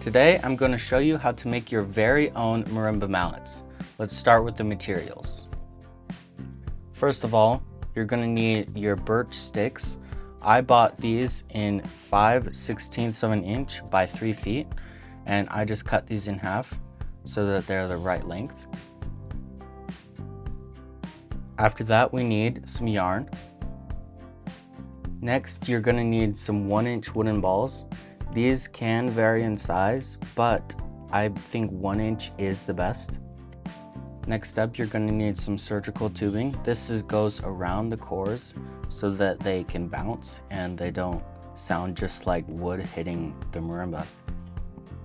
Today I'm going to show you how to make your very own marimba mallets. Let's start with the materials. First of all, you're going to need your birch sticks. I bought these in 5/16 of an inch by 3 feet, and I just cut these in half so that they're the right length. After that, we need some yarn. Next, you're going to need some 1-inch wooden balls. These can vary in size, but I think 1 inch is the best. Next up, you're going to need some surgical tubing. This goes around the cores so that they can bounce and they don't sound just like wood hitting the marimba.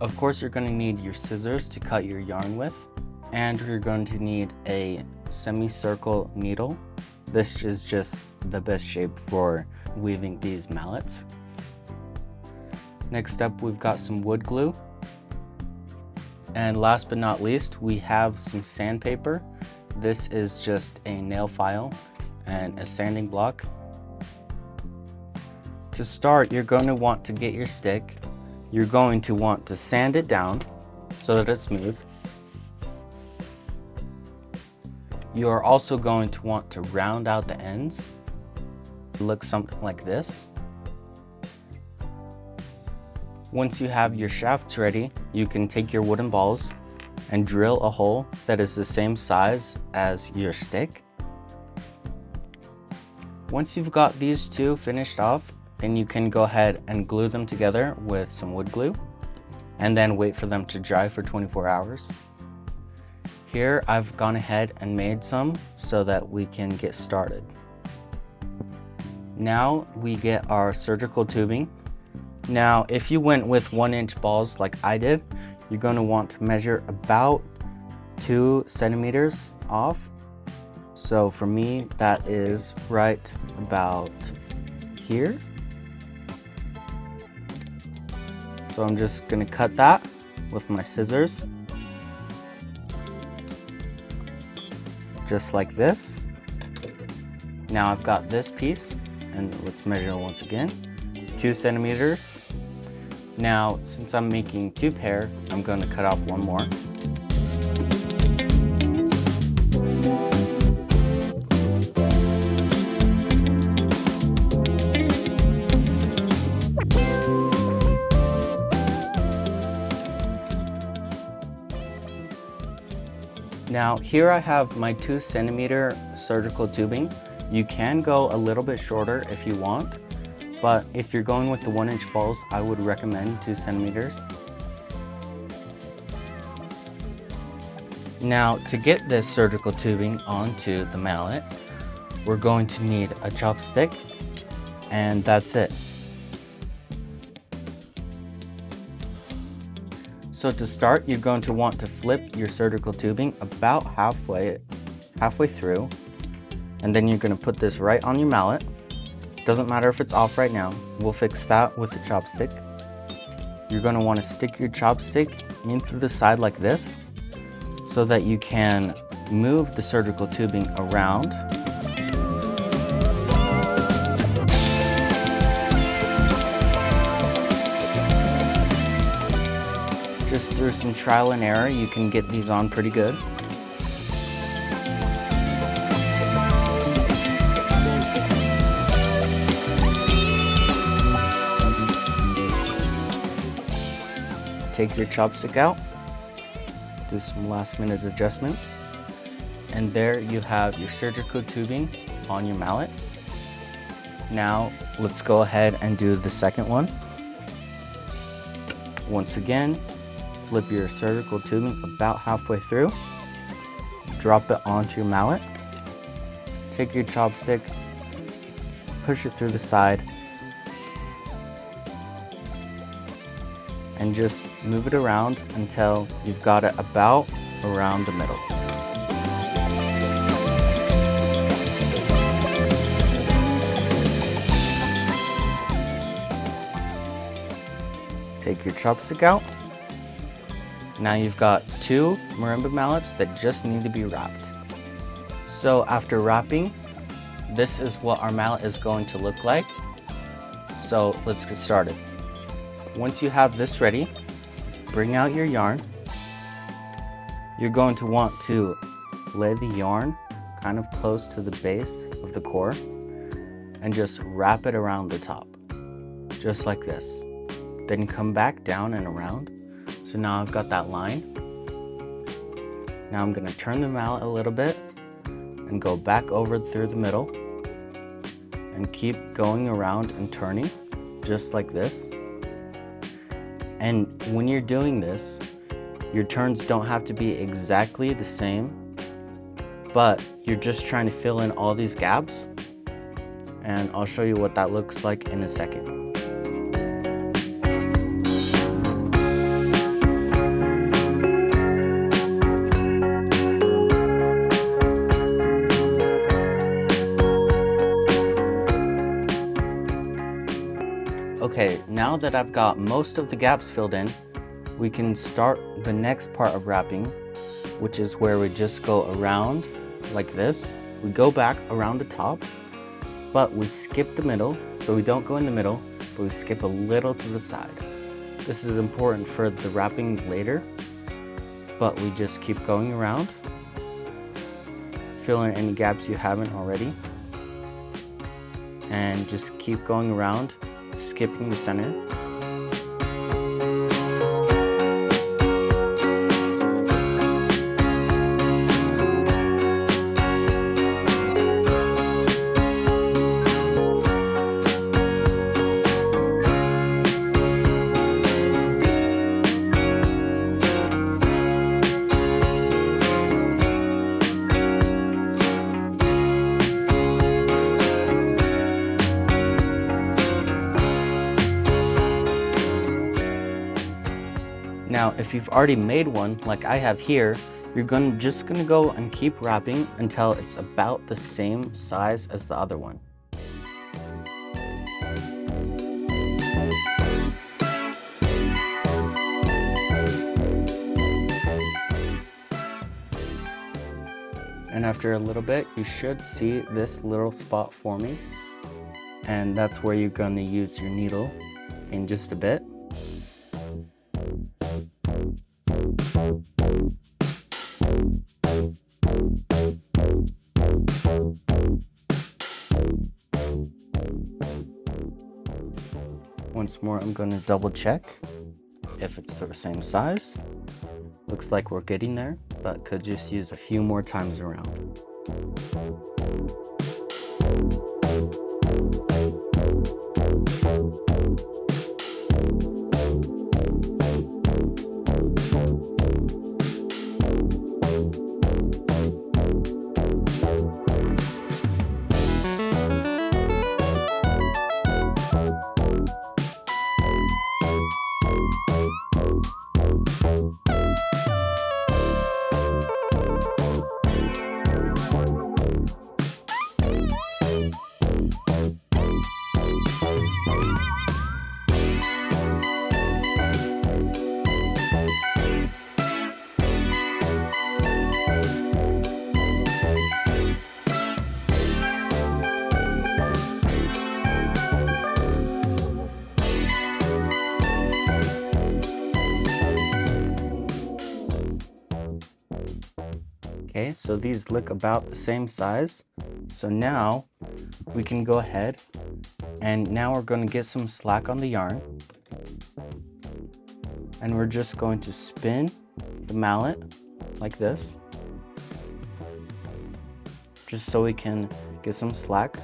Of course, you're going to need your scissors to cut your yarn with, and you're going to need a semicircle needle. This is just the best shape for weaving these mallets. Next up, we've got some wood glue. And last but not least, we have some sandpaper. This is just a nail file and a sanding block. To start, you're going to want to get your stick. You're going to want to sand it down so that it's smooth. You are also going to want to round out the ends. Look something like this. Once you have your shafts ready, you can take your wooden balls and drill a hole that is the same size as your stick. Once you've got these two finished off, then you can go ahead and glue them together with some wood glue and then wait for them to dry for 24 hours. Here I've gone ahead and made some so that we can get started. Now we get our surgical tubing. Now, if you went with 1-inch balls like I did, you're going to want to measure about 2 centimeters off. So for me, that is right about here. So I'm just going to cut that with my scissors. Just like this. Now I've got this piece, and let's measure once again. 2 centimeters. Now, since I'm making 2 pair, I'm going to cut off one more. Now, here I have my 2 centimeter surgical tubing. You can go a little bit shorter if you want. But if you're going with the 1-inch balls, I would recommend 2 centimeters. Now, to get this surgical tubing onto the mallet, we're going to need a chopstick, and that's it. So to start, you're going to want to flip your surgical tubing about halfway through, and then you're going to put this right on your mallet. Doesn't matter if it's off right now, we'll fix that with the chopstick. You're going to want to stick your chopstick in through the side like this so that you can move the surgical tubing around. Just through some trial and error, you can get these on pretty good. Take your chopstick out, do some last minute adjustments, and there you have your surgical tubing on your mallet. Now let's go ahead and do the second one. Once again, flip your surgical tubing about halfway through, drop it onto your mallet, take your chopstick, push it through the side, and just move it around until you've got it about around the middle. Take your chopstick out. Now you've got 2 marimba mallets that just need to be wrapped. So after wrapping, this is what our mallet is going to look like. So let's get started. Once you have this ready, bring out your yarn. You're going to want to lay the yarn kind of close to the base of the core and just wrap it around the top, just like this. Then you come back down and around. So now I've got that line. Now I'm going to turn the mallet a little bit and go back over through the middle and keep going around and turning just like this. And when you're doing this, your turns don't have to be exactly the same, but you're just trying to fill in all these gaps, and I'll show you what that looks like in a second. Okay, now that I've got most of the gaps filled in, we can start the next part of wrapping, which is where we just go around like this. We go back around the top, but we skip the middle, so we don't go in the middle, but we skip a little to the side. This is important for the wrapping later, but we just keep going around, fill in any gaps you haven't already, and just keep going around, skipping the center. Now, if you've already made one, like I have here, you're just gonna go and keep wrapping until it's about the same size as the other one. And after a little bit, you should see this little spot forming, and that's where you're gonna use your needle in just a bit. Once more, I'm going to double check if it's the same size. Looks like we're getting there, but could just use a few more times around. Okay, so these look about the same size. So now we can go ahead and now we're going to get some slack on the yarn. And we're just going to spin the mallet like this, just so we can get some slack.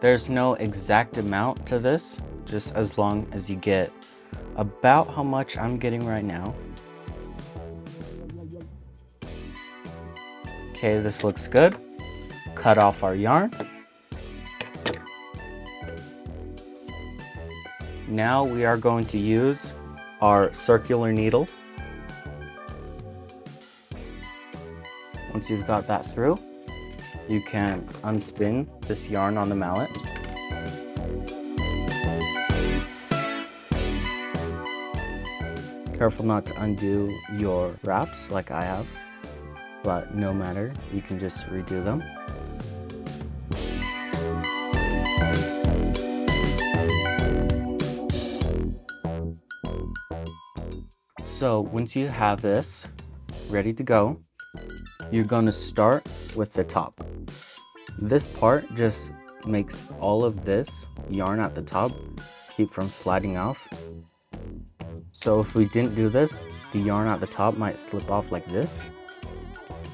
There's no exact amount to this, just as long as you get about how much I'm getting right now. Okay, this looks good. Cut off our yarn. Now we are going to use our circular needle. Once you've got that through, you can unspin this yarn on the mallet. Careful not to undo your wraps like I have, but no matter, you can just redo them. So once you have this ready to go, you're going to start with the top. This part just makes all of this yarn at the top keep from sliding off. So if we didn't do this, the yarn at the top might slip off like this.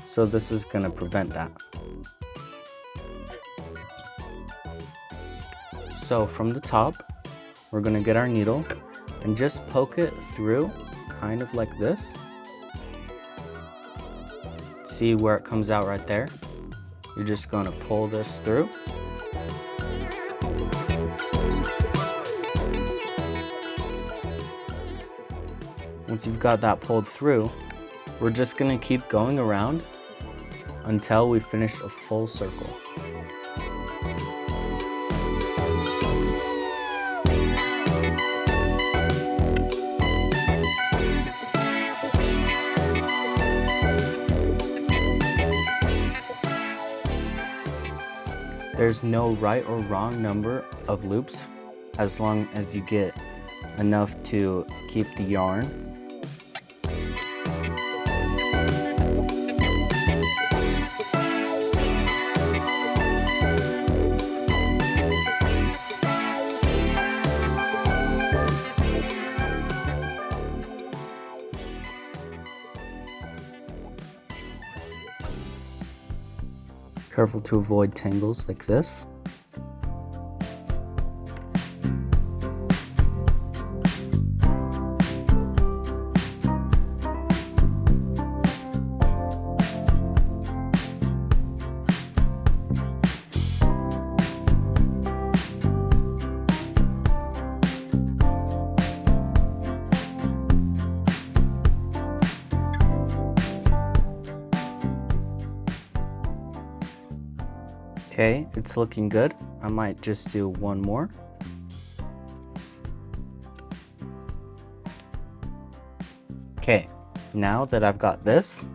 So this is going to prevent that. So from the top, we're going to get our needle and just poke it through kind of like this. See where it comes out right there? You're just going to pull this through. Once you've got that pulled through, we're just going to keep going around until we finish a full circle. There's no right or wrong number of loops as long as you get enough to keep the yarn. Careful to avoid tangles like this. Okay, it's looking good. I might just do one more. Okay, now that I've got this,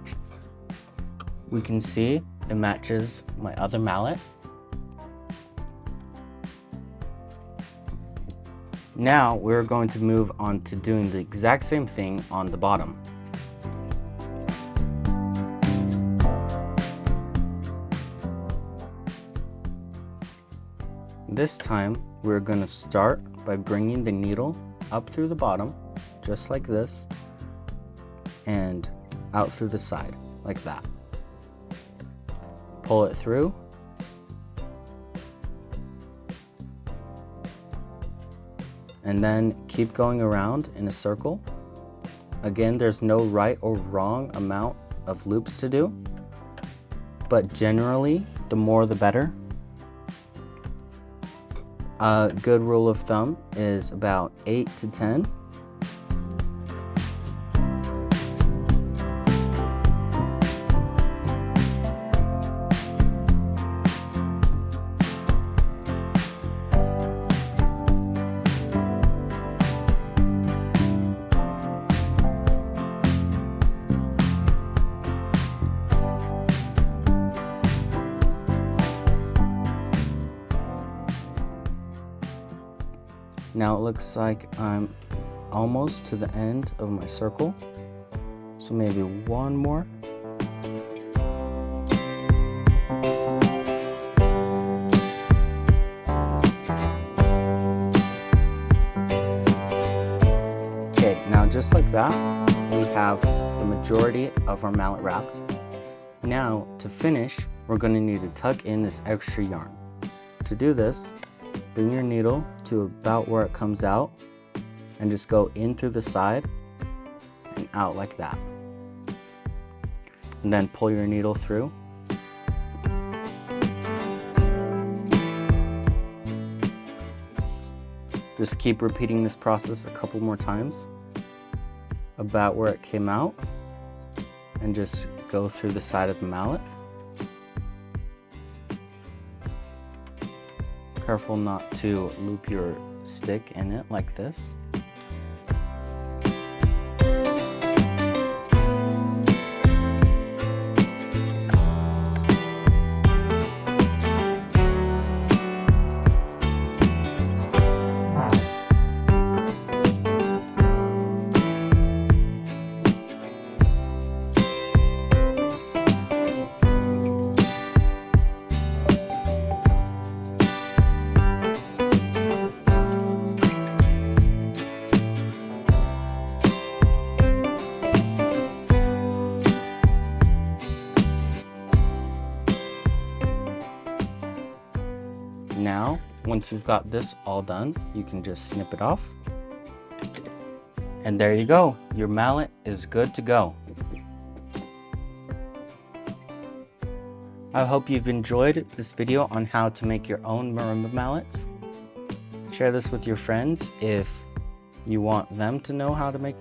we can see it matches my other mallet. Now we're going to move on to doing the exact same thing on the bottom. This time, we're going to start by bringing the needle up through the bottom, just like this, and out through the side, like that. Pull it through. And then keep going around in a circle. Again, there's no right or wrong amount of loops to do, but generally, the more the better. A good rule of thumb is about 8 to 10. Now it looks like I'm almost to the end of my circle, so maybe one more. Okay, now just like that, we have the majority of our mallet wrapped. Now to finish, we're going to need to tuck in this extra yarn. To do this, bring your needle to about where it comes out and just go in through the side and out like that. And then pull your needle through. Just keep repeating this process a couple more times about where it came out and just go through the side of the mallet. Careful not to loop your stick in it like this. Now, once you've got this all done, you can just snip it off. And there you go, your mallet is good to go. I hope you've enjoyed this video on how to make your own marimba mallets. Share this with your friends if you want them to know how to make.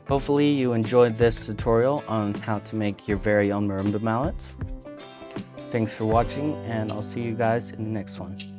Hopefully you enjoyed this tutorial on how to make your very own marimba mallets. Thanks for watching, and I'll see you guys in the next one.